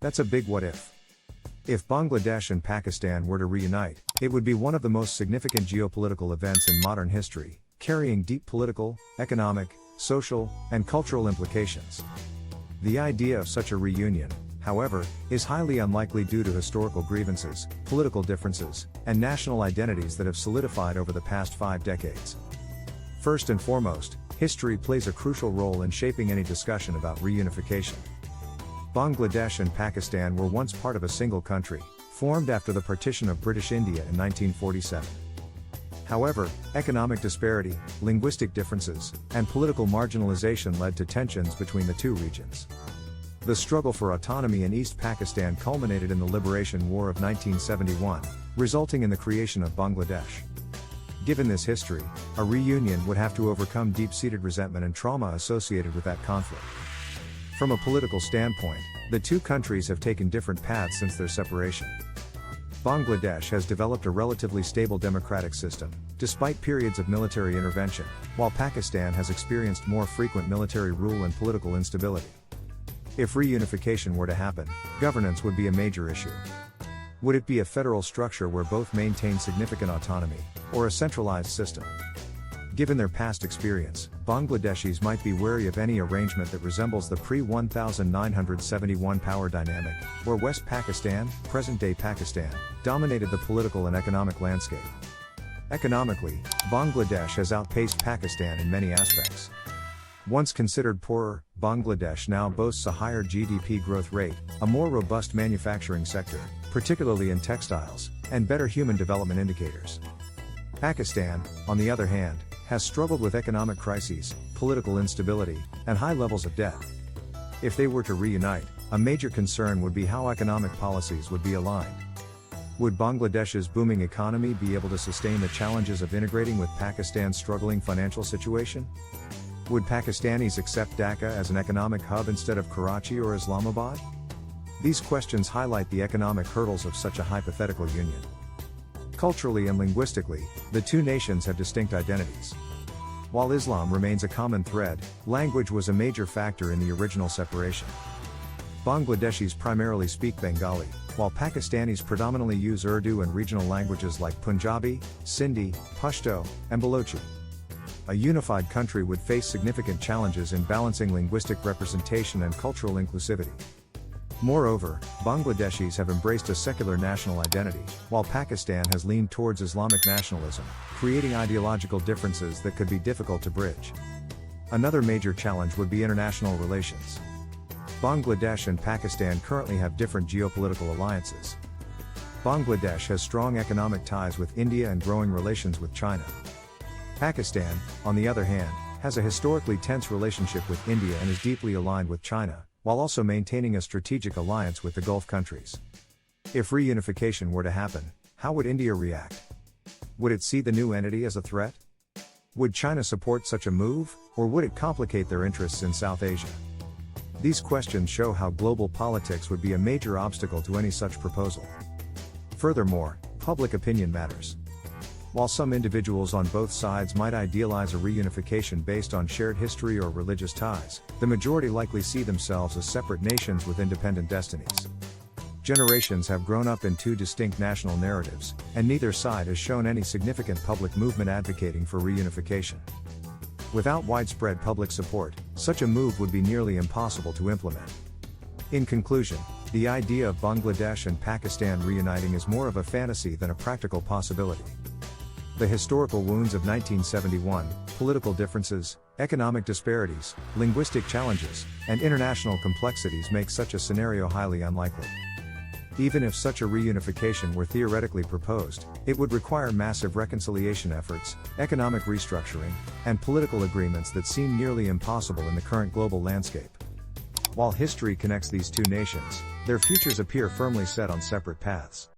That's a big what if. If Bangladesh and Pakistan were to reunite, it would be one of the most significant geopolitical events in modern history, carrying deep political, economic, social, and cultural implications. The idea of such a reunion, however, is highly unlikely due to historical grievances, political differences, and national identities that have solidified over the past 5 decades. First and foremost, history plays a crucial role in shaping any discussion about reunification. Bangladesh and Pakistan were once part of a single country, formed after the partition of British India in 1947. However, economic disparity, linguistic differences, and political marginalization led to tensions between the two regions. The struggle for autonomy in East Pakistan culminated in the Liberation War of 1971, resulting in the creation of Bangladesh. Given this history, a reunion would have to overcome deep-seated resentment and trauma associated with that conflict. From a political standpoint, the two countries have taken different paths since their separation. Bangladesh has developed a relatively stable democratic system, despite periods of military intervention, while Pakistan has experienced more frequent military rule and political instability. If reunification were to happen, governance would be a major issue. Would it be a federal structure where both maintain significant autonomy, or a centralized system? Given their past experience, Bangladeshis might be wary of any arrangement that resembles the pre-1971 power dynamic, where West Pakistan, present-day Pakistan, dominated the political and economic landscape. Economically, Bangladesh has outpaced Pakistan in many aspects. Once considered poorer, Bangladesh now boasts a higher GDP growth rate, a more robust manufacturing sector, particularly in textiles, and better human development indicators. Pakistan, on the other hand, has struggled with economic crises, political instability, and high levels of debt. If they were to reunite, a major concern would be how economic policies would be aligned. Would Bangladesh's booming economy be able to sustain the challenges of integrating with Pakistan's struggling financial situation? Would Pakistanis accept Dhaka as an economic hub instead of Karachi or Islamabad? These questions highlight the economic hurdles of such a hypothetical union. Culturally and linguistically, the two nations have distinct identities. While Islam remains a common thread, language was a major factor in the original separation. Bangladeshis primarily speak Bengali, while Pakistanis predominantly use Urdu and regional languages like Punjabi, Sindhi, Pashto, and Balochi. A unified country would face significant challenges in balancing linguistic representation and cultural inclusivity. Moreover, Bangladeshis have embraced a secular national identity, while Pakistan has leaned towards Islamic nationalism, creating ideological differences that could be difficult to bridge. Another major challenge would be international relations. Bangladesh and Pakistan currently have different geopolitical alliances. Bangladesh has strong economic ties with India and growing relations with China. Pakistan, on the other hand, has a historically tense relationship with India and is deeply aligned with China, while also maintaining a strategic alliance with the Gulf countries. If reunification were to happen, how would India react? Would it see the new entity as a threat? Would China support such a move, or would it complicate their interests in South Asia? These questions show how global politics would be a major obstacle to any such proposal. Furthermore, public opinion matters. While some individuals on both sides might idealize a reunification based on shared history or religious ties, the majority likely see themselves as separate nations with independent destinies. Generations have grown up in two distinct national narratives, and neither side has shown any significant public movement advocating for reunification. Without widespread public support, such a move would be nearly impossible to implement. In conclusion, the idea of Bangladesh and Pakistan reuniting is more of a fantasy than a practical possibility. The historical wounds of 1971, political differences, economic disparities, linguistic challenges, and international complexities make such a scenario highly unlikely. Even if such a reunification were theoretically proposed, it would require massive reconciliation efforts, economic restructuring, and political agreements that seem nearly impossible in the current global landscape. While history connects these two nations, their futures appear firmly set on separate paths.